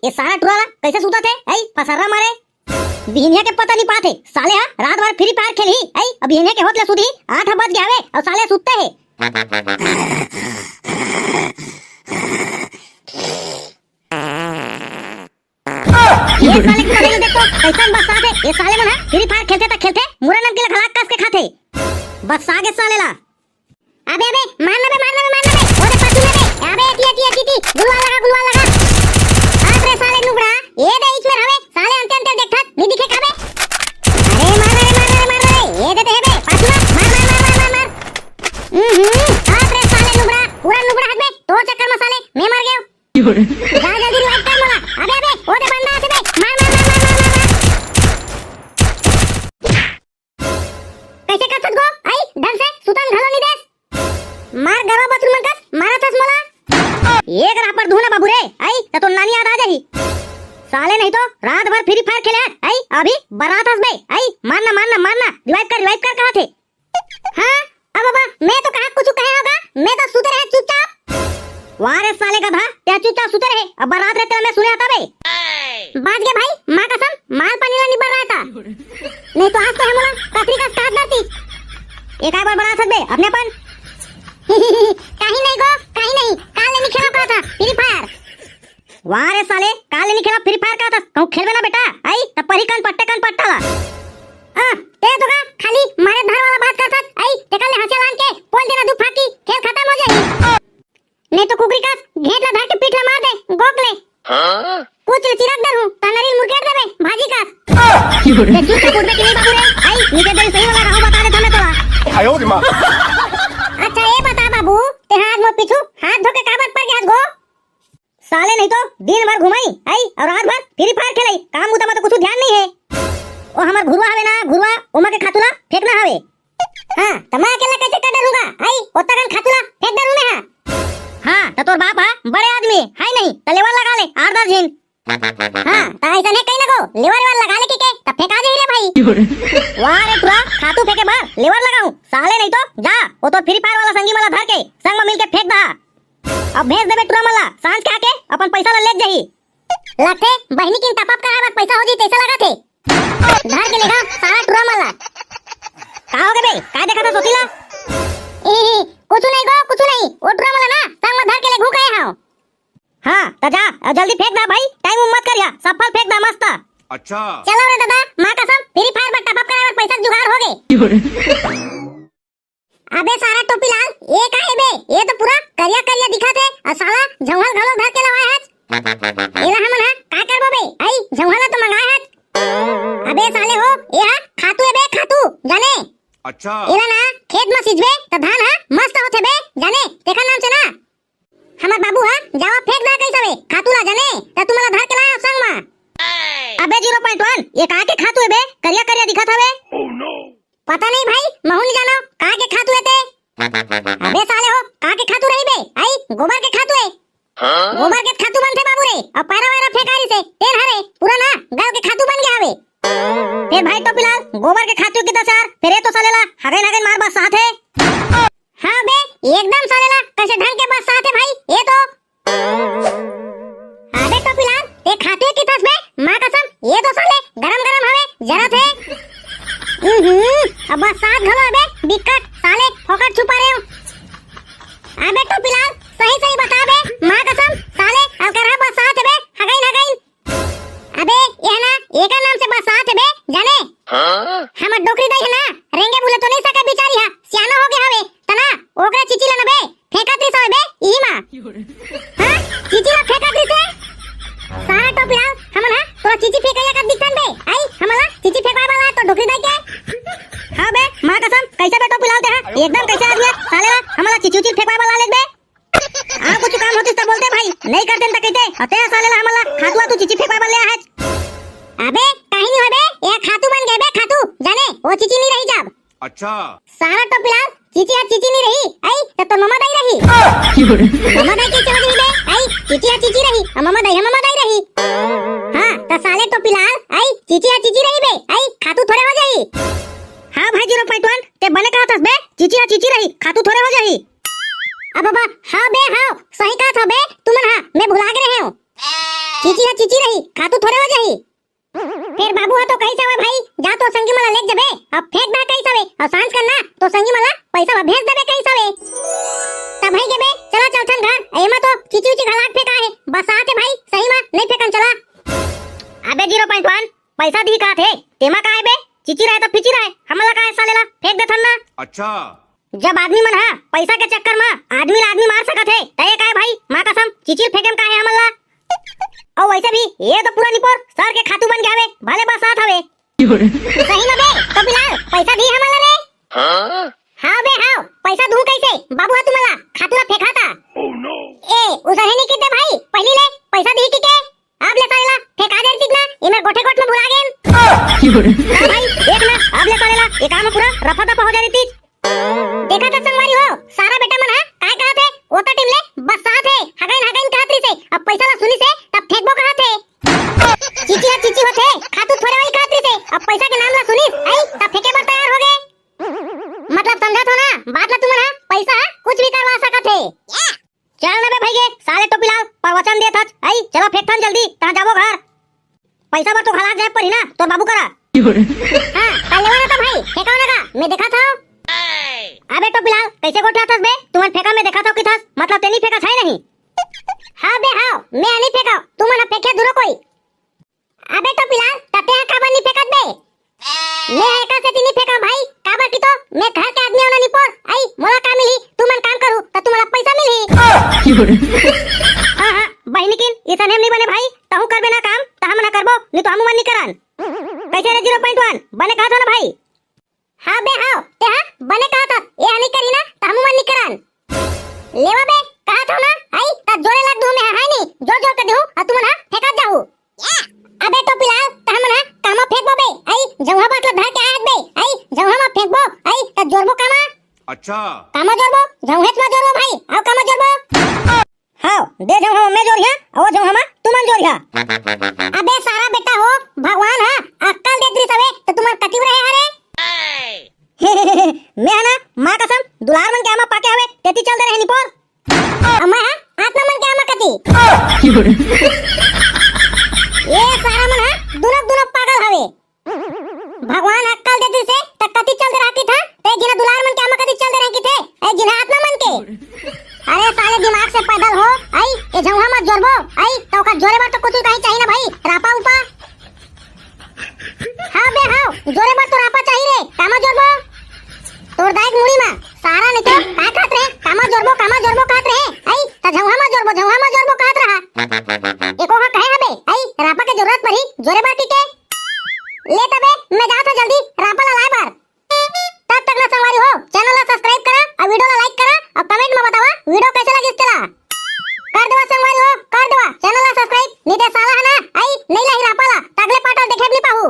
ये सारा टुराला कैसे सूता थे आई फसरा मारे बिहनिया के पता नहीं पाते साले हा रात भर फ्री फायर खेली आई अब बिहनिया के होतले सुधी 8 बज गए और साले सुतते है ये साले को नहीं देखो कैसा बरसात है ये साले मन फ्री फायर खेलते मुरा नाम के खलाक कस के खाते बस आगे साले ला अबे मारना बे ओरे पाछू में बे अबे टी गुलवा लगा हाथ रे साले नुबड़ा ये दे इसमें रहे साले अंते देखत नहीं दिखे काबे अरे मार रे ये देते है बे पाछू मार हाथ रे साले नुबड़ा पूरा नुबड़ा हाथ में तो चक्कर में साले मैं मर गया जा जल्दी रिवाइव कर मोला अबे ओरे बंदा आते बे मार कैसे कर सकगो आई ढंग से सुतन घलो नहीं देस मार गवा बाथरूम कस मारा थस मोला एक रापर धूना बाबू रे आई तो नानी याद आ जाही साले नहीं तो रात भर फ्री फायर खेले आई अभी बारात हस बे आई मारना रिवाइव कर कहां थे हां अब बाबा मैं तो कहा कुछ कहे होगा मैं तो सुते रहे चुपचाप वारे साले का था क्या चुपचाप सुते रहे अब बारात रहते मैं सुने आता बे बाज गए भाई मां कसम माल पानी ला निबर रहा था नहीं तो आज तो है मोला कतरी का स्टार्ट करती एक बार बारात हस बे अपने अपन कहीं नहीं काले नहीं खेला था फ्री फायर वारे साले काले नहीं खेला फ्री फायर का था कहूं खेलबे ना बेटा आई तब परी कान पट्टा ला ते तो का खाली मारे धर वाला बात करता आई ते काले हंसे लान के बोल देना दू फाकी खेल खत्म हो जाई नहीं तो कुकरी का घेट ला धर के पीठ ला मार दे गोकले कुछ चिरक दर हूं तनरी मुर्गेट देबे भाजी का ते जूता कुटबे कि नहीं बाबू रे आई नीचे दे सही वाला रहो बता दे हमें तोला आयो रे मां अच्छा ये बता बाबू ते हाथ में पीछू हाथ धो के काबत पर गया गो साले नहीं तो दिन भर घुमाई आई और रात भर फ्री फायर खेलाई काम उता में तो कुछ ध्यान नहीं है ओ हमर घुरवा हवे ना घुरवा ओमा के खातुला फेंकना हवे हां तमा अकेला कैसे कर डरूंगा आई ओतगन खातुला फेंक दरू में हां तो तोर बाप हा बड़े आदमी है नहीं त लेवल लगा ले आरदार जिन हां त ऐसा नहीं कहीं लगो लेवल वाला लगा ले के त फेंका दे रे भाई वाह रे तुरा खातू फेंके बार लेवल लगाऊं साले नहीं तो जा वो तो फ्री फायर वाला संगी वाला धर के संग में मिल के फेंक दा अब भेज देबे तुरा मला सांझ के आके अपन पैसा ले जाही लगते बहनी की टपअप कराए बात पैसा हो जी कैसा लगा थे धर के लेगा सारा तुरा मला का हो गए बे का देखा था सोतीला कुछ नहीं वो तुरा मला ना संग में धर के ले घू गए हां हां त जा जल्दी फेंक दा भाई टाइम मत करिया सफल फेंक दा मस्त अच्छा चलो रे दादा मां कसम फ्री फायर में टपअप कराए बात पैसा जुगाड़ हो गए अबे सारा टोपी लाल ये का है बे ये तो पूरा करिया दिखा थे और साला झंगल घलो धर के लवाए है एला हमन हा का करबो बे आई झंगला तो मंगाए है अबे साले हो ये हा खातू है बे खातू जाने अच्छा एला ना खेत में सिजबे त धान हा मस्त होथे बे जाने तेका नाम से ना हमर बाबू हा जावा फेंक दा कैसे बे खातू ला जाने त तू मला धर के लाया संग में अबे 0.1 ये का के खातू है बे करिया दिखा था बे ओह नो पता नहीं भाई महू नहीं जानो का के खातू है ते अबे साले हो का के खातू रही बे आई गोबर के खातू है गोबर के खातू बनते बाबू रे अब पैरा फेंकारी से तेल हरे पूरा ना गाय के खातू बन गया हवे फिर भाई तो फिलहाल गोबर के खातू कितना चार फिर ये तो सालेला हगन मार बस साथ है हां बे एकदम सालेला कैसे ढंग के बस साथ है भाई ये तो अबे तो फिलहाल ये खातू की तस में मां कसम ये तो साले गरम हवे जरा थे अब बस साथ घलो अबे बिकट साले फोकट छुपा रहे हो अबे तो फिलहाल सही बता बे मां कसम साले अब कर बस साथ बे हगइन अबे ये ना एका नाम से बस साथ बे जाने हम डोकरी दई है ना रेंगे बोले तो नहीं सके बेचारी हा सियाना हो गया हवे तना ओकरे चिची ला बे फेंकात्री सो बे ई मां हां चिची ला फेंकात्री से सारा तो फिलहाल हमन हा तोरा चिची फेंकैया का दिखतन बे आई हमला चिची फेंकाय वाला तो डोकरी दई के हां बे मां कसम कैसे बेटो पिलाओ दे एकदम कैसे आदमी सालेला हमला चिची फेंकाय वाला ले बे आ कुछ काम होतिस त बोलते भाई नहीं करते त कहते अते सालेला हमला खातुआ तू चिची फेंकाय वाला है अबे कहीं नहीं होबे ये खातू बन गए बे खातू जाने वो चिची नहीं रही जब अच्छा सारा तो फिलहाल चिची नहीं रही आई तो मम्मा दाई रही मम्मा दाई के चली बे आई चिची रही मम्मा दाई रही हां तो साले तो फिलहाल आई चिची रही बे आई खातू थोड़े हो जाई हां भाई 0.1 ते बने कहा था बे चिची रही खातू थोड़े हो जाई अब बाबा हां बे हां सही कहा था बे तुमन हां मैं भुला गए रहे हूं चिची रही खातू थोड़े हो जाही फिर बाबू हा तो कैसा हवे भाई जा तो संगी मला लेक जबे अब फेंक दा कैसा वे और सांझ करना तो संगी मला पैसा भेज देबे कैसा वे तब भाई के बे चला चलथन घर एमा तो चिची घलाट फेंका है बस आते भाई सही में नहीं फेंकन चला अबे 0.1 पैसा दी का थे तेमा का है बे चिची रहे तो फिची रहे हमला का ऐसा लेला फेंक देथन ना अच्छा जब आदमी मन हा पैसा के चक्कर में आदमी मार सकत है तय का है भाई मां कसम चिचिर फेंकम का है हमला और वैसे भी ये तो पूरा निपोर सर के खातू बन गया भले बस साथ हवे सही ना बे तो बिलाल पैसा दी हमला रे हां बे हां पैसा दूं कैसे बाबू हा तुम्हाला खातूला फेंकाता ओह नो ए उधर नहीं किते भाई पहली ले पैसा दी की के आप ले सारेला फेंका दे तिक ना इमे गोठे गोठ में भुला गेन भाई देख ना आप ले सारेला ये काम पूरा रफा दफा हो जा रही थी देखा था संगवारी हो सारा बेटा मन हा काय कहा थे वो तो टीम ले बस साथ है हगाइन कहतरी से अब पैसा ला सुनी से तब फेंकबो कहा थे चिची होते खातू थोड़े वाली कहतरी से अब पैसा के नाम ला सुनी आई तब फेंके बर तैयार हो गए मतलब समझा तो ना बात ला तुम हा पैसा कुछ भी करवा सकत है चल ना बे भाई के साले टोपी लाल प्रवचन दे थच आई चलो फेंकथन जल्दी ता जाबो घर पैसा बर तो घला जाए परी ना तो बाबू करा हां कल लेवा ना था भाई फेंकाओ ना का मैं देखा था अबे तो बिलाल कैसे गोठला थस बे तुमन फेंका में देखा था कि थस मतलब तेनी फेंका छै नहीं हां बे हां मैं नहीं फेंका तुम ना फेंके दूर कोई अबे तो बिलाल तते काबा नहीं फेंकत बे मैं एका से नहीं फेंका भाई काबा की तो मैं घर के आदमी वाला नहीं पर आई मोला का मिली तुमन काम करू त तुम्हारा पैसा मिली हां बहिनी किन इतने नहीं बने भाई तहु करबे ना काम त हम ना करबो नहीं तो हम मन नहीं करन कैसे रे 0.1 बने कहा था ना भाई हां बे हां ते हां बने कहा था ये नहीं करी ना त हम मन नहीं करन लेवा बे कहा था ना आई त जोरे लग दू में है नहीं जोर कर दू आ तुम ना फेंका जाऊ अबे तो बिलाल त हम ना कामा फेंकबो बे आई जवहा बात ला धर के आत बे आई जवहा मा फेंकबो आई त जोरबो कामा अच्छा कामा जोरबो जवहेत मा जोरबो भाई आओ कामा जोरबो हां दे जवहा में जोरिया और जवहा मा तुमन जोरिया अबे सारा बेटा हो भगवान हा अक्कल दे दी सवे तो तुमन कतिब रहे हरे मैं ना मां कसम दुलार मन के आमा पाके हवे तेती चलते रहनी पर अम्मा आत्मा मन के आमा कती ये सारा मन दुनो पागल हवे भगवान अक्कल देती से त कती चलते रहती था ते जिना दुलार मन के आमा कती चलते रहती थे ए जिना आत्मा मन के अरे साले दिमाग से पैदल हो आई ए जौहा मत जोरबो आई तो का जोरे बार तो कुछ कहीं चाहिए ना भाई रापा उपा हां बे हां जोरे बार तो रापा चाहिए रे कामा जोरबो तोड़ दाइक मुड़ी मा सारा नहीं तो का खात रे कामा जोरबो खात रे आई त जौहा मा जोरबो खात रहा एको हा कहे हबे आई रापा के जरूरत पड़ी जोरे बार के ले तबे मैं जात हूं जल्दी रापा ला लाए बार तब तक ना संगवारी हो चैनल ला सब्सक्राइब करा और वीडियो ला लाइक करा और कमेंट में बतावा वीडियो कैसे लगी चला कर देवा संगवारी हो कर देवा चैनल ला सब्सक्राइब नहीं दे साला है ना आई नहीं ला ही रापा ला तगले पाटा देखे भी पाहू